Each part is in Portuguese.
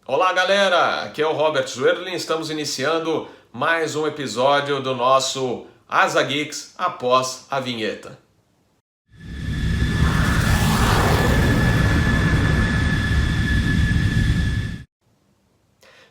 Olá galera, aqui é o Robert Schwerlin, estamos iniciando mais um episódio do nosso Asa Geeks após a vinheta.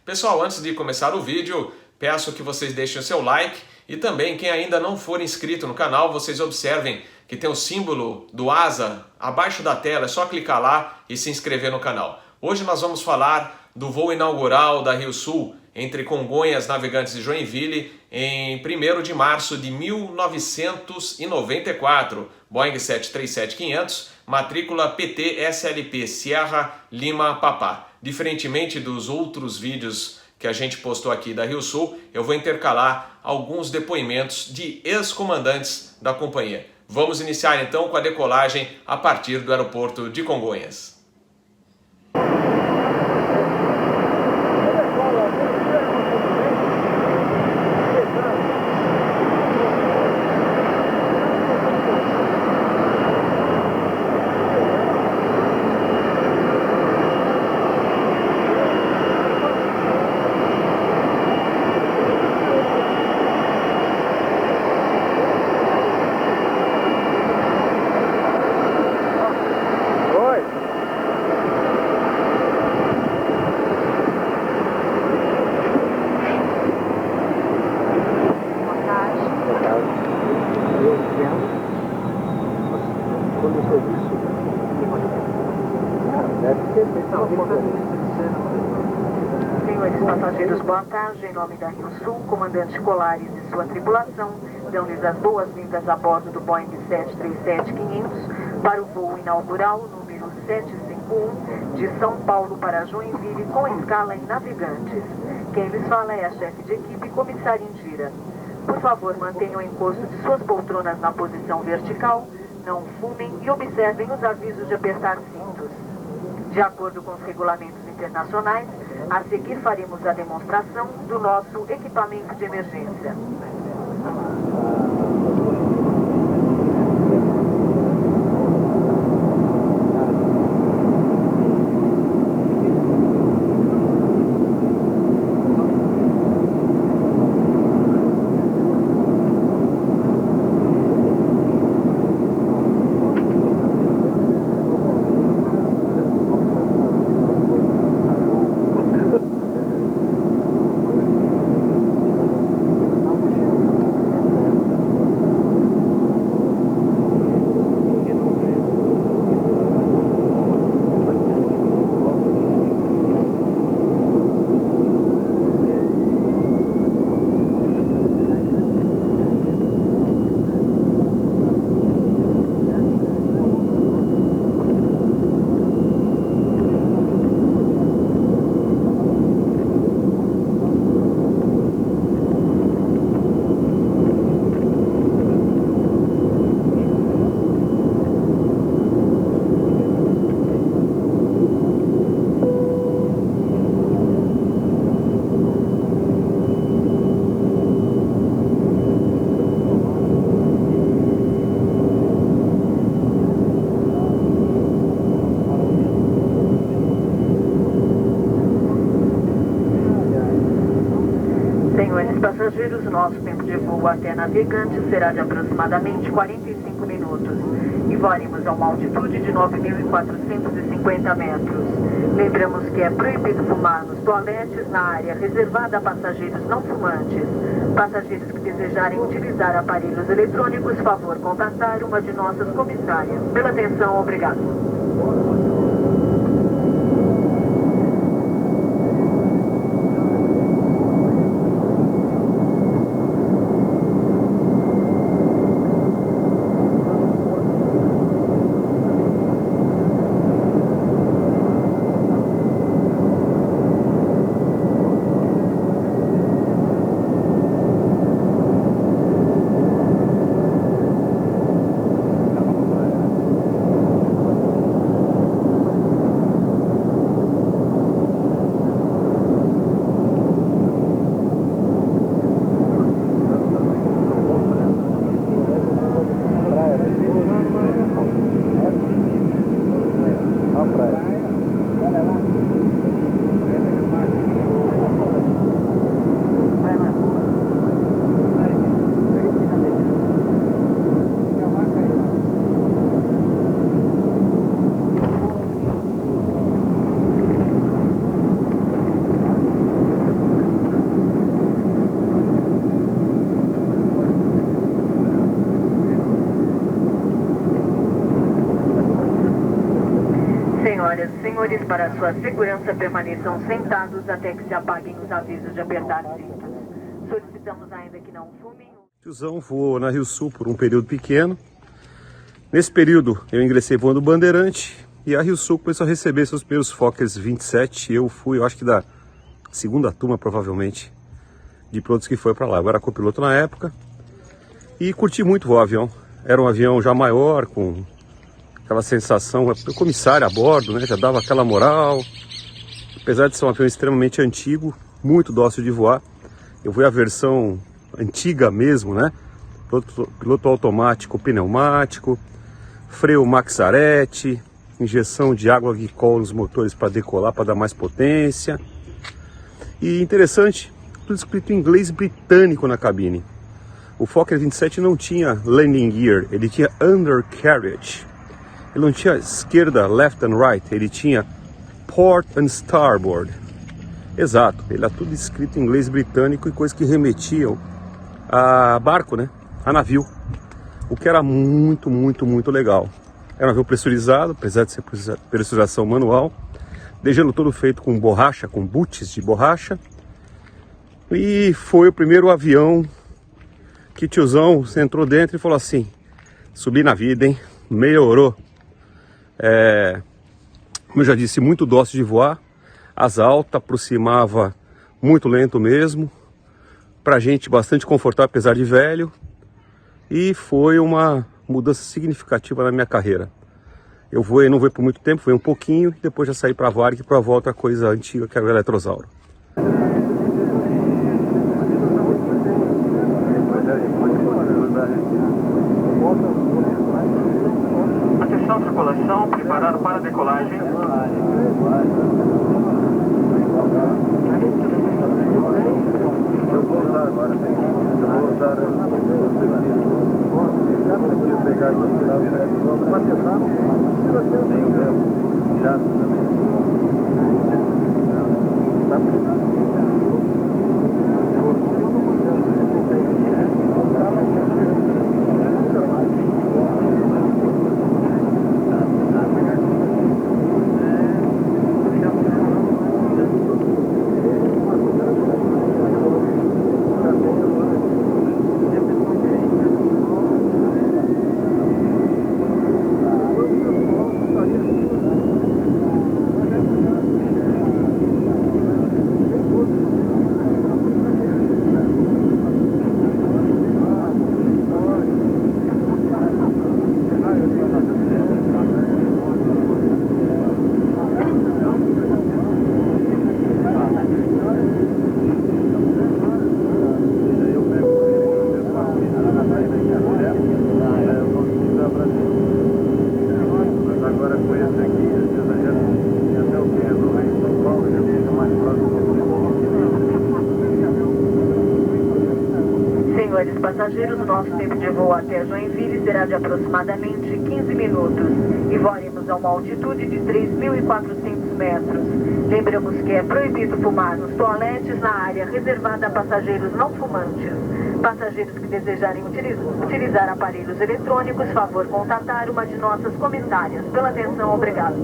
Pessoal, antes de começar o vídeo, peço que vocês deixem o seu like e também quem ainda não for inscrito no canal, vocês observem que tem o símbolo do Asa abaixo da tela, é só clicar lá e se inscrever no canal. Hoje nós vamos falar do voo inaugural da RioSul entre Congonhas, Navegantes e Joinville em 1º de março de 1994, Boeing 737-500, matrícula PT SLP Sierra Lima Papá. Diferentemente dos outros vídeos que a gente postou aqui da RioSul, eu vou intercalar alguns depoimentos de ex-comandantes da companhia. Vamos iniciar então com a decolagem a partir do aeroporto de Congonhas. Senhores passageiros, boa tarde. Em nome da RioSul, comandante Colares e sua tripulação dão-lhes as boas-vindas a bordo do Boeing 737-500 para o voo inaugural número 751 de São Paulo para Joinville com escala em Navegantes. Quem lhes fala é a chefe de equipe, comissária Indira. Por favor, mantenham o encosto de suas poltronas na posição vertical, não fumem e observem os avisos de apertar cintos. De acordo com os regulamentos internacionais, a seguir faremos a demonstração do nosso equipamento de emergência. Senhores passageiros, nosso tempo de voo até Navegantes será de aproximadamente 45 minutos e voaremos a uma altitude de 9.450 metros. Lembramos que é proibido fumar nos toaletes na área reservada a passageiros não fumantes. Passageiros que desejarem utilizar aparelhos eletrônicos, favor contatar uma de nossas comissárias. Pela atenção, obrigado. Senhores, para sua segurança, permaneçam sentados até que se apaguem os avisos de apertar cintos. Solicitamos ainda que não fumem. Tiozão voou na Rio Sul por um período pequeno. Nesse período eu ingressei voando Bandeirante e a Rio Sul começou a receber seus primeiros Fokkers 27. Eu fui, eu acho que da segunda turma provavelmente, de pilotos que foi para lá. Eu era copiloto na época e curti muito voar o avião. Era um avião já maior, com aquela sensação, o comissário a bordo, né, já dava aquela moral. Apesar de ser um avião extremamente antigo, muito dócil de voar. Eu voei a versão antiga mesmo, né? Piloto automático, pneumático, freio Maxarete, injeção de água Glicol nos motores para decolar, para dar mais potência. E interessante, tudo escrito em inglês britânico na cabine. O Fokker 27 não tinha landing gear, ele tinha undercarriage. Ele não tinha esquerda, left and right, ele tinha port and starboard. Exato, ele era tudo escrito em inglês britânico e coisas que remetiam a barco, né? A navio. O que era muito, muito, muito legal. Era um navio pressurizado, apesar de ser pressurização manual. Degelo todo feito com borracha, com boots de borracha. E foi o primeiro avião que tiozão entrou dentro e falou assim: subi na vida, hein? Melhorou. Como eu já disse, muito dócil de voar. Asa alta, aproximava muito lento mesmo. Pra gente bastante confortável, apesar de velho. E foi uma mudança significativa na minha carreira. Eu voei, não voei por muito tempo, voei um pouquinho e depois já saí para a Varig para voar outra coisa antiga, que era o Eletrosauro. Atenção, tripulação, preparado para a decolagem. Eu vou usar agora, eu vou usar pegar aqui, Senhores passageiros, o nosso tempo de voo até Joinville será de aproximadamente 15 minutos e voaremos a uma altitude de 3.400 metros. Lembramos que é proibido fumar nos toaletes na área reservada a passageiros não fumantes. Passageiros que desejarem utilizar aparelhos eletrônicos, favor contatar uma de nossas comissárias. Pela atenção, obrigado.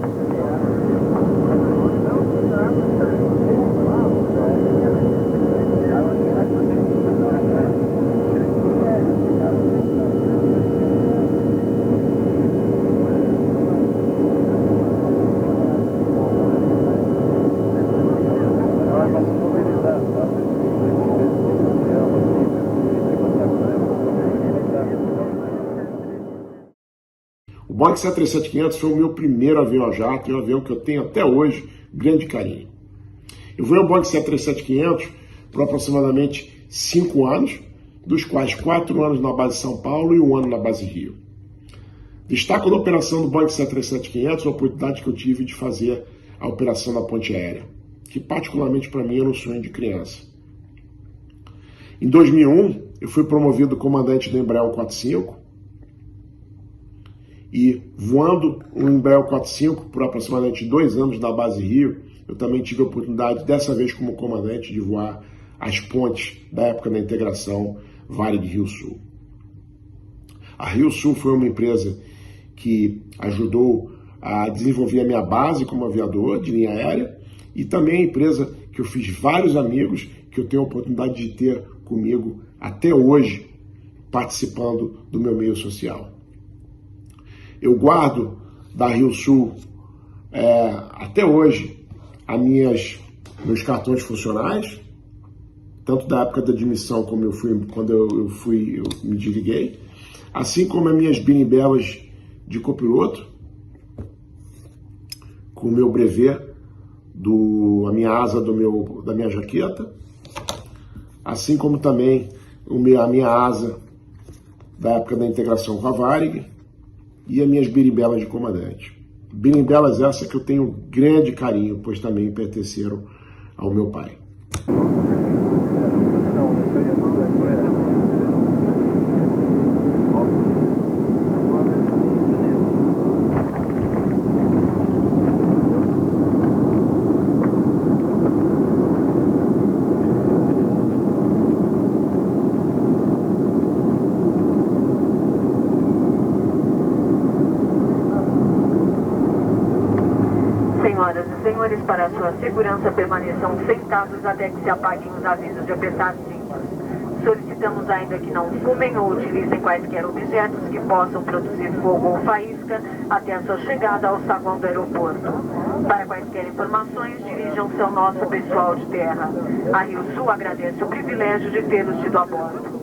O Boeing 737-500 foi o meu primeiro avião a jato e é um avião que eu tenho até hoje grande carinho. Eu voei o Boeing 737-500 por aproximadamente 5 anos, dos quais 4 anos na base de São Paulo e 1 ano na base Rio. Destaco da operação do Boeing 737-500 a oportunidade que eu tive de fazer a operação da ponte aérea, que particularmente para mim era um sonho de criança. Em 2001, eu fui promovido comandante do Embraer 45 e voando o Embraer 45 por aproximadamente 2 anos na base Rio, eu também tive a oportunidade, dessa vez como comandante, de voar as pontes da época da integração Varig Rio Sul. A Rio Sul foi uma empresa que ajudou desenvolvi a minha base como aviador de linha aérea e também a empresa que eu fiz vários amigos, que eu tenho a oportunidade de ter comigo até hoje, participando do meu meio social. Eu guardo da Rio Sul até hoje meus cartões funcionais, tanto da época da admissão como quando eu me desliguei, assim como as minhas birimbelas de copiloto, com o meu brevet, a minha asa da minha jaqueta, assim como também a minha asa da época da integração com a Varig e as minhas birimbelas de comandante. Birimbelas essas que eu tenho grande carinho, pois também pertenceram ao meu pai. Senhoras e senhores, para sua segurança, permaneçam sentados até que se apaguem os avisos de apertar cintos. Solicitamos ainda que não fumem ou utilizem quaisquer objetos que possam produzir fogo ou faísca até a sua chegada ao saguão do aeroporto. Para quaisquer informações, dirijam-se ao nosso pessoal de terra. A Rio Sul agradece o privilégio de tê-los tido a bordo.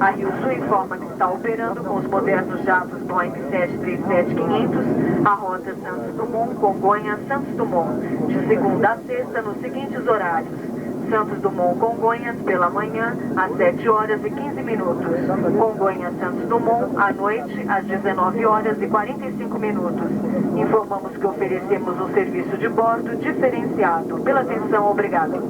A Rio Sul informa que está operando com os modernos jatos Boeing 737-500 a rota Santos Dumont, Congonhas, Santos Dumont, de segunda a sexta nos seguintes horários. Santos Dumont, Congonhas, pela manhã, às 7 horas e 15 minutos. Congonhas, Santos Dumont, à noite, às 19 horas e 45 minutos. Informamos que oferecemos um serviço de bordo diferenciado. Pela atenção, obrigado.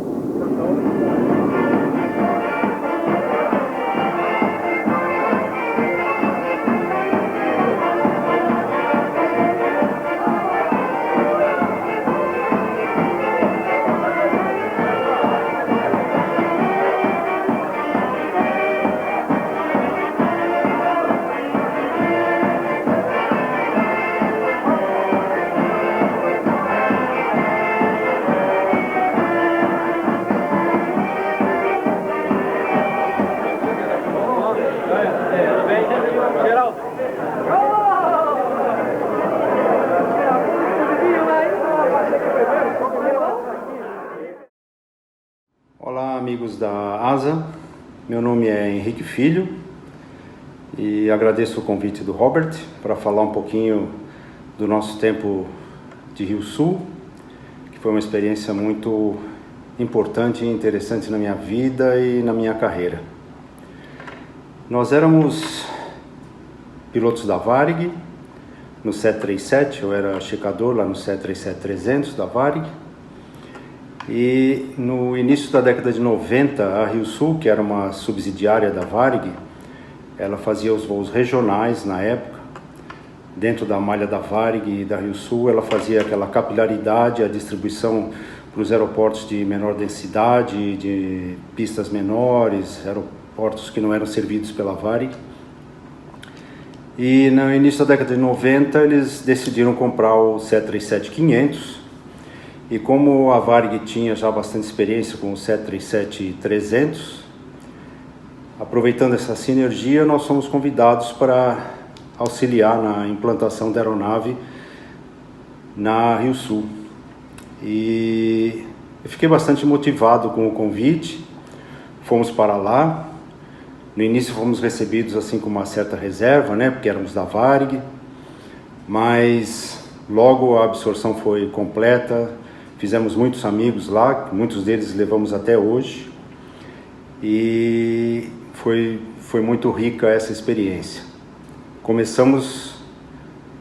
Olá, amigos da ASA, meu nome é Henrique Filho e agradeço o convite do Robert para falar um pouquinho do nosso tempo de Rio Sul, que foi uma experiência muito importante e interessante na minha vida e na minha carreira. Nós éramos pilotos da Varig no 737, eu era checador lá no 737-300 da Varig. E no início da década de 90, a Rio Sul, que era uma subsidiária da Varig, ela fazia os voos regionais na época. Dentro da malha da Varig e da Rio Sul, ela fazia aquela capilaridade, a distribuição para os aeroportos de menor densidade, de pistas menores, aeroportos que não eram servidos pela Varig. E no início da década de 90, eles decidiram comprar o 737-500, e como a Varig tinha já bastante experiência com o 737-300, aproveitando essa sinergia, nós fomos convidados para auxiliar na implantação da aeronave na Rio Sul. E eu fiquei bastante motivado com o convite, fomos para lá. No início fomos recebidos assim com uma certa reserva, né, porque éramos da Varig, mas logo a absorção foi completa. Fizemos muitos amigos lá, muitos deles levamos até hoje, e foi muito rica essa experiência. Começamos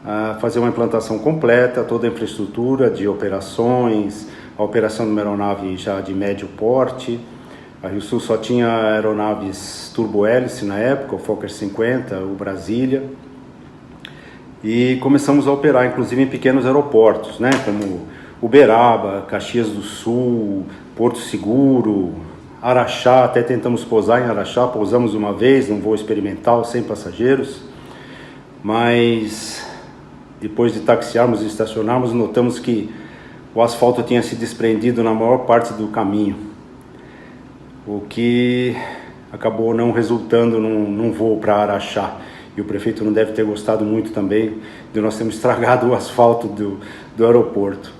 a fazer uma implantação completa, toda a infraestrutura de operações, a operação de uma aeronave já de médio porte. A Rio Sul só tinha aeronaves turbo-hélice na época, o Fokker 50, o Brasília, e começamos a operar inclusive em pequenos aeroportos, né, como Uberaba, Caxias do Sul, Porto Seguro, Araxá. Até tentamos pousar em Araxá, pousamos uma vez num voo experimental sem passageiros, mas depois de taxiarmos e estacionarmos, notamos que o asfalto tinha se desprendido na maior parte do caminho, o que acabou não resultando num voo para Araxá. E o prefeito não deve ter gostado muito também de nós termos estragado o asfalto do aeroporto.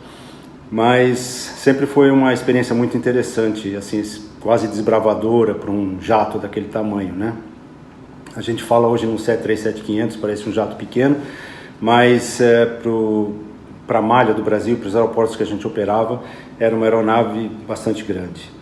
Mas sempre foi uma experiência muito interessante, assim, quase desbravadora para um jato daquele tamanho, né? A gente fala hoje no 737-500, parece um jato pequeno, mas para a malha do Brasil, para os aeroportos que a gente operava, era uma aeronave bastante grande.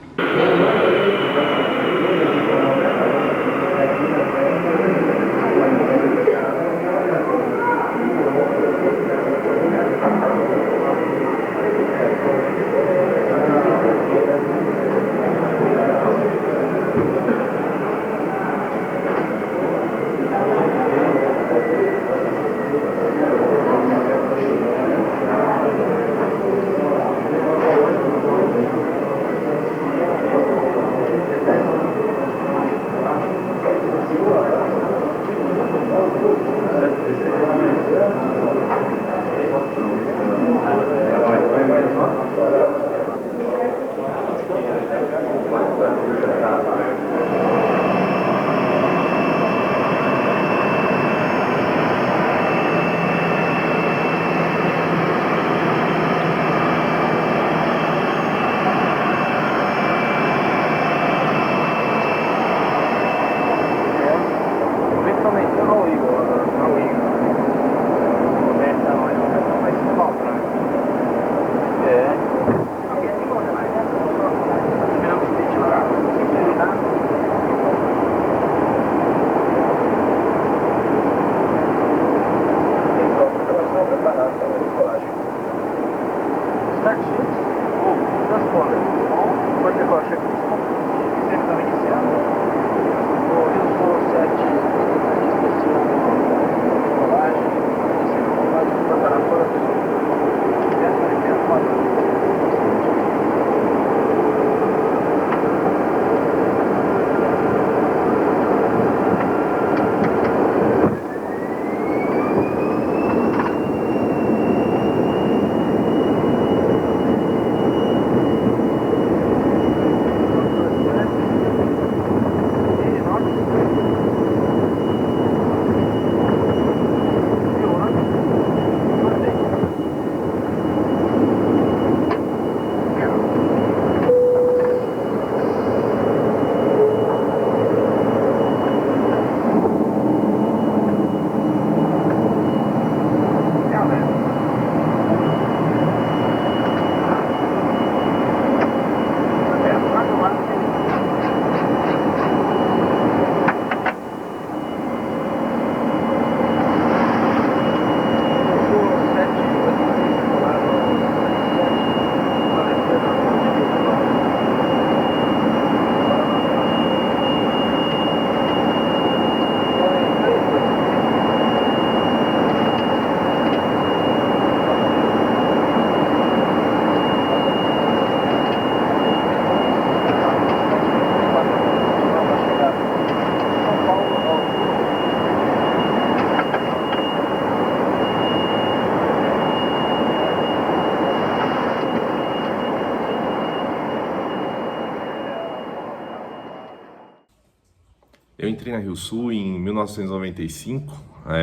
Eu entrei na RioSul em 1995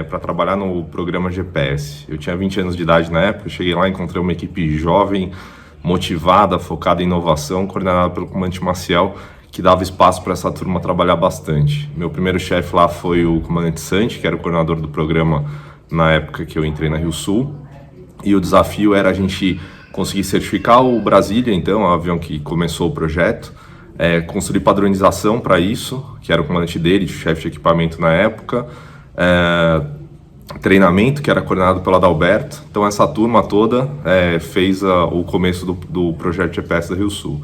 para trabalhar no programa GPS. Eu tinha 20 anos de idade na época, cheguei lá e encontrei uma equipe jovem, motivada, focada em inovação, coordenada pelo comandante Maciel, que dava espaço para essa turma trabalhar bastante. Meu primeiro chefe lá foi o comandante Santi, que era o coordenador do programa na época que eu entrei na RioSul. E o desafio era a gente conseguir certificar o Brasília, então, o avião que começou o projeto, construir padronização para isso, que era o comandante dele, chefe de equipamento na época, treinamento, que era coordenado pelo Adalberto. Então essa turma toda fez o começo do projeto GPS da RioSul.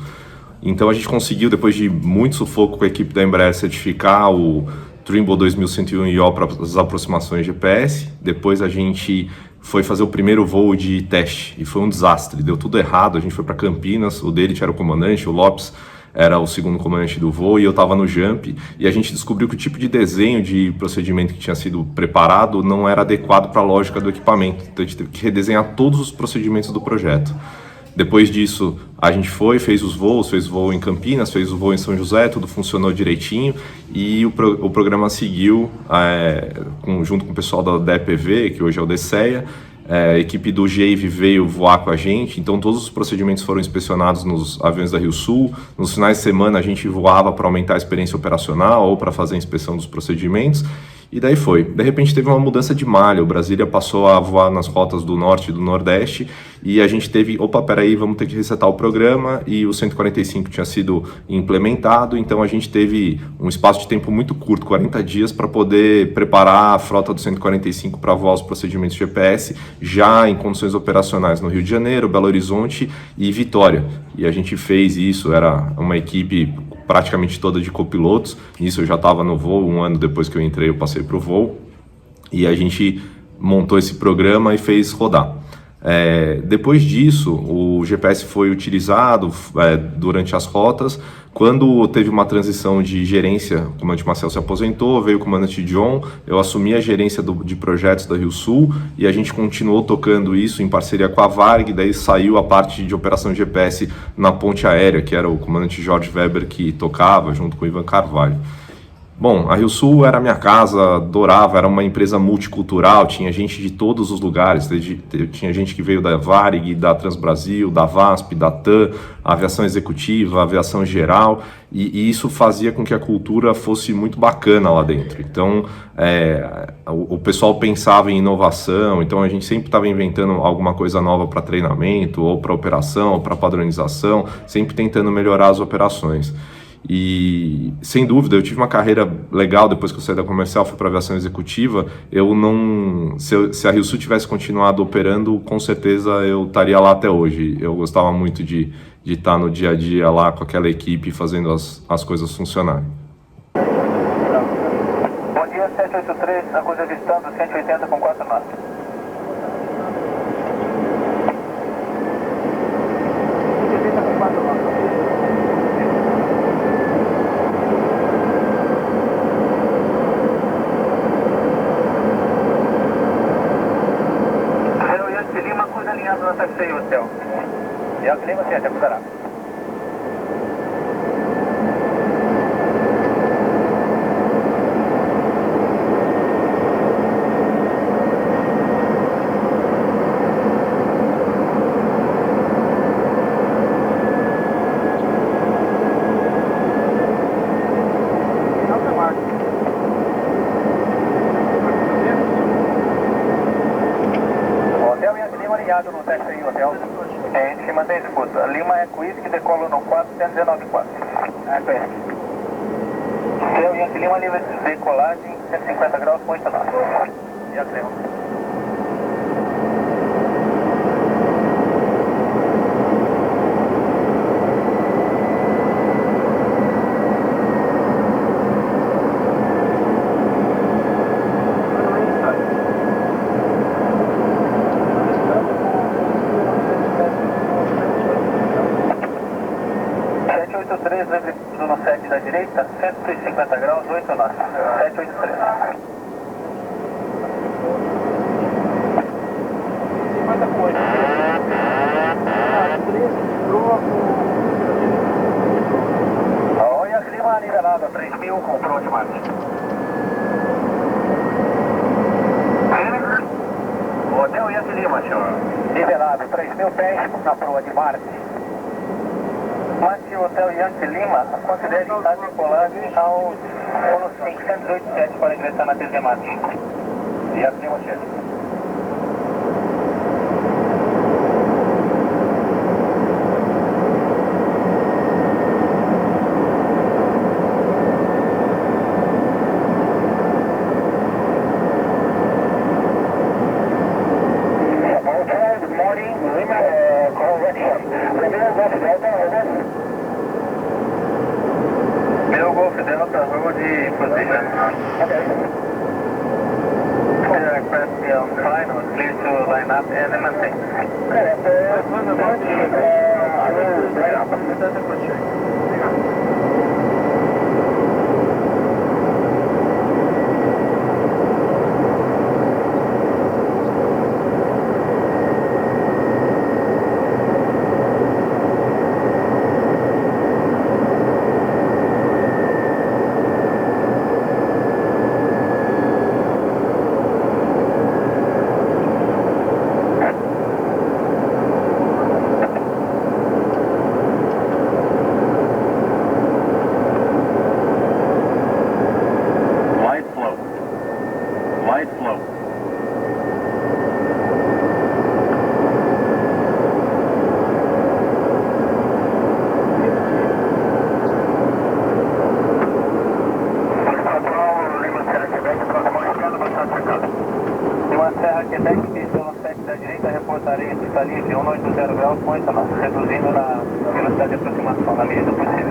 Então a gente conseguiu, depois de muito sufoco com a equipe da Embraer, certificar o Trimble 2101IO para as aproximações GPS. Depois a gente foi fazer o primeiro voo de teste e foi um desastre, deu tudo errado. A gente foi para Campinas, o Delit era o comandante, o Lopes era o segundo comandante do voo e eu estava no jump, e a gente descobriu que o tipo de desenho de procedimento que tinha sido preparado não era adequado para a lógica do equipamento, então a gente teve que redesenhar todos os procedimentos do projeto. Depois disso, a gente fez os voos, fez voo em Campinas, fez o voo em São José, tudo funcionou direitinho e o programa seguiu junto com o pessoal da DEPV, que hoje é o DCEA. A equipe do GAVE veio voar com a gente, então todos os procedimentos foram inspecionados nos aviões da RioSul. Nos finais de semana a gente voava para aumentar a experiência operacional ou para fazer a inspeção dos procedimentos. E daí foi. De repente teve uma mudança de malha, o Brasília passou a voar nas rotas do norte e do nordeste e a gente teve, peraí, vamos ter que resetar o programa, e o 145 tinha sido implementado, então a gente teve um espaço de tempo muito curto, 40 dias, para poder preparar a frota do 145 para voar os procedimentos GPS já em condições operacionais no Rio de Janeiro, Belo Horizonte e Vitória. E a gente fez isso, era uma equipe praticamente toda de copilotos. Nisso eu já estava no voo, um ano depois que eu entrei eu passei para o voo, e a gente montou esse programa e fez rodar. Depois disso, o GPS foi utilizado durante as rotas. Quando teve uma transição de gerência, o comandante Marcel se aposentou, veio o comandante John, eu assumi a gerência de projetos da RioSul e a gente continuou tocando isso em parceria com a Varg. Daí saiu a parte de operação de GPS na ponte aérea, que era o comandante Jorge Weber que tocava, junto com o Ivan Carvalho. Bom, a RioSul era minha casa, adorava, era uma empresa multicultural, tinha gente de todos os lugares, tinha gente que veio da Varig, da Transbrasil, da VASP, da TAM, aviação executiva, aviação geral, e isso fazia com que a cultura fosse muito bacana lá dentro. Então, o pessoal pensava em inovação, então a gente sempre estava inventando alguma coisa nova para treinamento, ou para operação, ou para padronização, sempre tentando melhorar as operações. E, sem dúvida, eu tive uma carreira legal depois que eu saí da comercial, fui para a aviação executiva. Se a RioSul tivesse continuado operando, com certeza eu estaria lá até hoje. Eu gostava muito de estar no dia a dia lá com aquela equipe, fazendo as coisas funcionarem. Bom dia, 783, a coisa avistando 180 com 4 knots. No taxi hotel. E a clima sim, até buscará. No taxi hotel, se mantém escuta. Lima é Quiz que decola no 419.4. Hotel Yankee Lima, livre de decolagem, 150 graus com 8 knots. E a clima. No 7 da direita, 150 graus, 8 knots. 783. Olha a clima nivelada, 3.000 com proa de Marte. Hotel Yankee Lima, senhor. Nivelado, 3.000 pés na proa de Marte. Mas o Hotel Yankee Lima considere a decolagem ao 587 para ingressar na TZ Marte. E assim o chefe. Good morning, Lima, correction. Meu Golf Delta, road position. Aircraft on final, clear to line up and maintain. reduzindo na velocidade de aproximação na medida do possível.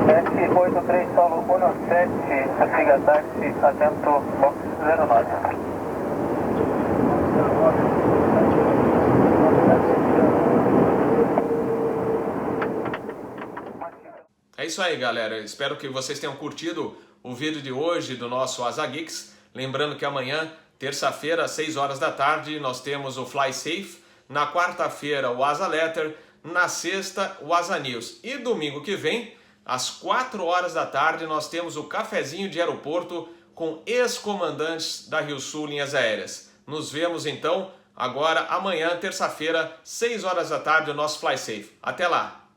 S83 solo 17, siga táxi, atento, box 09. É isso aí, galera. Espero que vocês tenham curtido o vídeo de hoje do nosso Asa Geeks. Lembrando que amanhã, terça-feira, às 6 horas da tarde, nós temos o Fly Safe. Na quarta-feira, o Asa Letter. Na sexta, o Asa News. E domingo que vem, às 4 horas da tarde, nós temos o cafezinho de aeroporto com ex-comandantes da Rio Sul Linhas Aéreas. Nos vemos então agora amanhã, terça-feira, 6 horas da tarde, o nosso Fly Safe. Até lá!